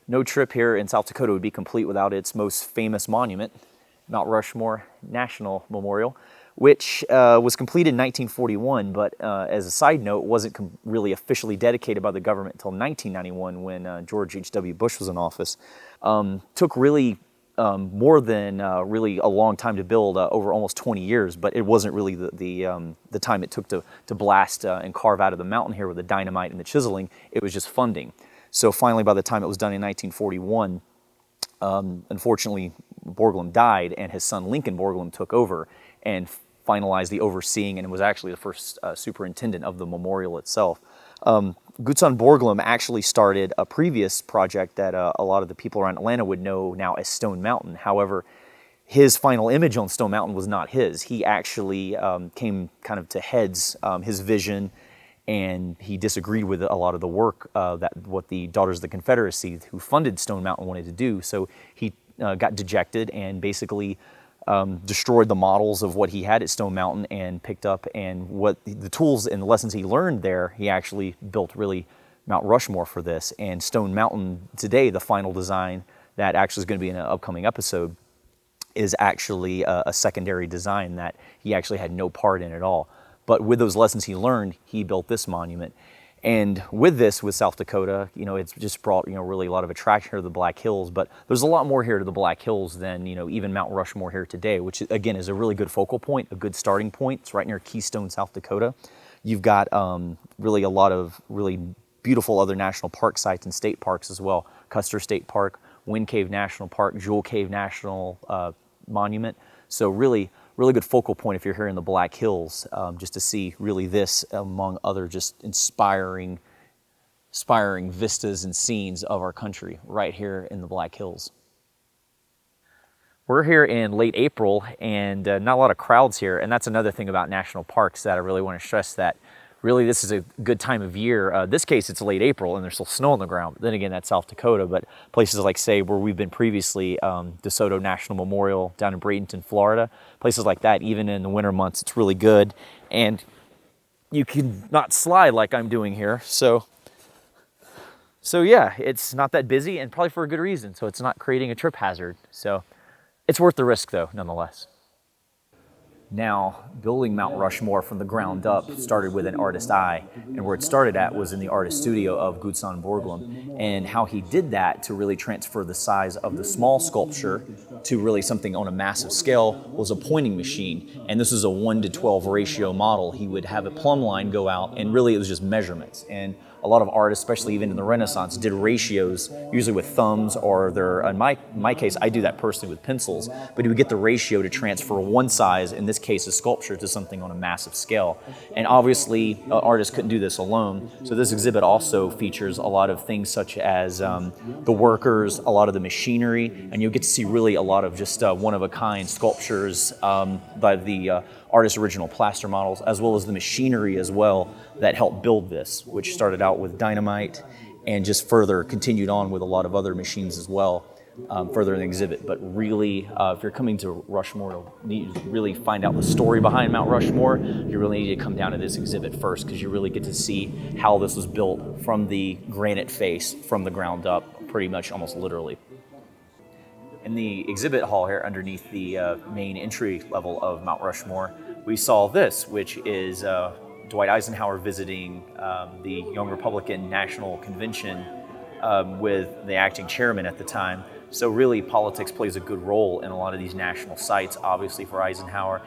no trip here in South Dakota would be complete without its most famous monument, Mount Rushmore National Memorial, which was completed in 1941, but as a side note, wasn't really officially dedicated by the government until 1991 when George H.W. Bush was in office. Took really more than really a long time to build, over almost 20 years, but it wasn't really the time it took to blast and carve out of the mountain here with the dynamite and the chiseling. It was just funding. So finally, by the time it was done in 1941, unfortunately, Borglum died, and his son Lincoln Borglum took over and finalized the overseeing, and was actually the first superintendent of the memorial itself. Gutzon Borglum actually started a previous project that a lot of the people around Atlanta would know now as Stone Mountain. However, his final image on Stone Mountain was not his. He actually came kind of to heads his vision, and he disagreed with a lot of the work that what the Daughters of the Confederacy, who funded Stone Mountain, wanted to do. So he got dejected and basically destroyed the models of what he had at Stone Mountain and picked up, and what the tools and the lessons he learned there, he actually built really Mount Rushmore for this. And Stone Mountain today, the final design that actually is going to be in an upcoming episode, is actually a secondary design that he actually had no part in at all. But with those lessons he learned, he built this monument. And with this, with South Dakota, it's just brought, really a lot of attraction here to the Black Hills. But there's a lot more here to the Black Hills than, even Mount Rushmore here today, which again is a really good focal point, a good starting point. It's right near Keystone, South Dakota. You've got really a lot of really beautiful other national park sites and state parks as well. Custer State Park, Wind Cave National Park, Jewel Cave National Monument. So really good focal point if you're here in the Black Hills, just to see really this among other just inspiring vistas and scenes of our country right here in the Black Hills. We're here in late April, and not a lot of crowds here, and that's another thing about national parks that I really want to stress, that really this is a good time of year. This case, it's late April and there's still snow on the ground. But then again, that's South Dakota, but places like, say, where we've been previously, DeSoto National Memorial down in Bradenton, Florida, places like that, even in the winter months, it's really good. And you can not slide like I'm doing here. So yeah, it's not that busy, and probably for a good reason. So it's not creating a trip hazard. So it's worth the risk though, nonetheless. Now, building Mount Rushmore from the ground up started with an artist's eye, and where it started at was in the artist studio of Gutzon Borglum, and how he did that to really transfer the size of the small sculpture to really something on a massive scale was a pointing machine, and this is a 1:12 ratio model. He would have a plumb line go out, and really it was just measurements. And a lot of artists, especially even in the Renaissance, did ratios, usually with thumbs, or in my case, I do that personally with pencils, but he would get the ratio to transfer one size, in this case a sculpture, to something on a massive scale. And obviously, artists couldn't do this alone, so this exhibit also features a lot of things such as the workers, a lot of the machinery, and you'll get to see really a lot of just one-of-a-kind sculptures by the artist's original plaster models, as well as the machinery as well that helped build this, which started out with dynamite and just further continued on with a lot of other machines as well, further in the exhibit. But really, if you're coming to Rushmore, you need to really find out the story behind Mount Rushmore. You really need to come down to this exhibit first, because you really get to see how this was built from the granite face, from the ground up, pretty much almost literally. In the exhibit hall here, underneath the main entry level of Mount Rushmore, we saw this, which is Dwight Eisenhower visiting the Young Republican National Convention with the acting chairman at the time. So really, politics plays a good role in a lot of these national sites, obviously for Eisenhower.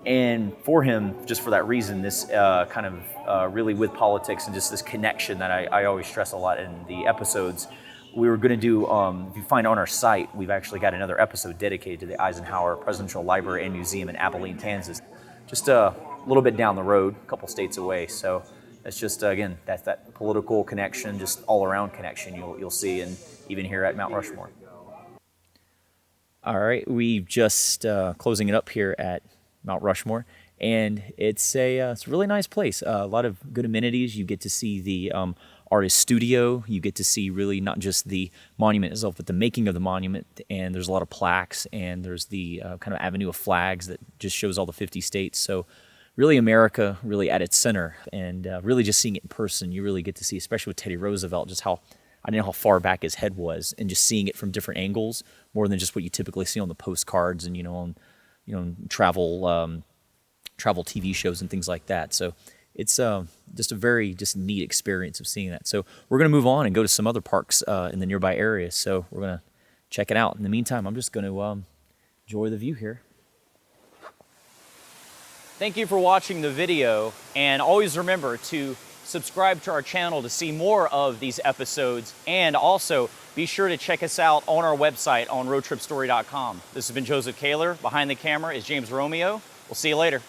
And for him, just for that reason, this really with politics and just this connection that I always stress a lot in the episodes. We were going to do, if you find on our site, we've actually got another episode dedicated to the Eisenhower Presidential Library and Museum in Abilene, Kansas. Just a little bit down the road, a couple states away. So it's just, again, that's that political connection, just all-around connection you'll see, and even here at Mount Rushmore. All right, we've just closing it up here at Mount Rushmore, and it's a really nice place. A lot of good amenities. You get to see the artist studio. You get to see really not just the monument itself, but the making of the monument. And there's a lot of plaques, and there's the kind of avenue of flags that just shows all the 50 states. So really America really at its center, and really just seeing it in person, you really get to see, especially with Teddy Roosevelt, just how I didn't know how far back his head was, and just seeing it from different angles, more than just what you typically see on the postcards and on travel TV shows and things like that. So it's just a very neat experience of seeing that. So we're going to move on and go to some other parks in the nearby area. So we're going to check it out. In the meantime, I'm just going to enjoy the view here. Thank you for watching the video, and always remember to subscribe to our channel to see more of these episodes, and also be sure to check us out on our website on roadtripstory.com. This has been Joseph Kaler. Behind the camera is James Romeo. We'll see you later.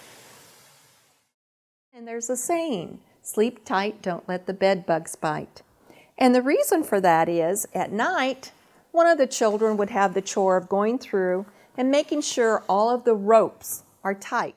And there's a saying, sleep tight, don't let the bed bugs bite. And the reason for that is, at night, one of the children would have the chore of going through and making sure all of the ropes are tight.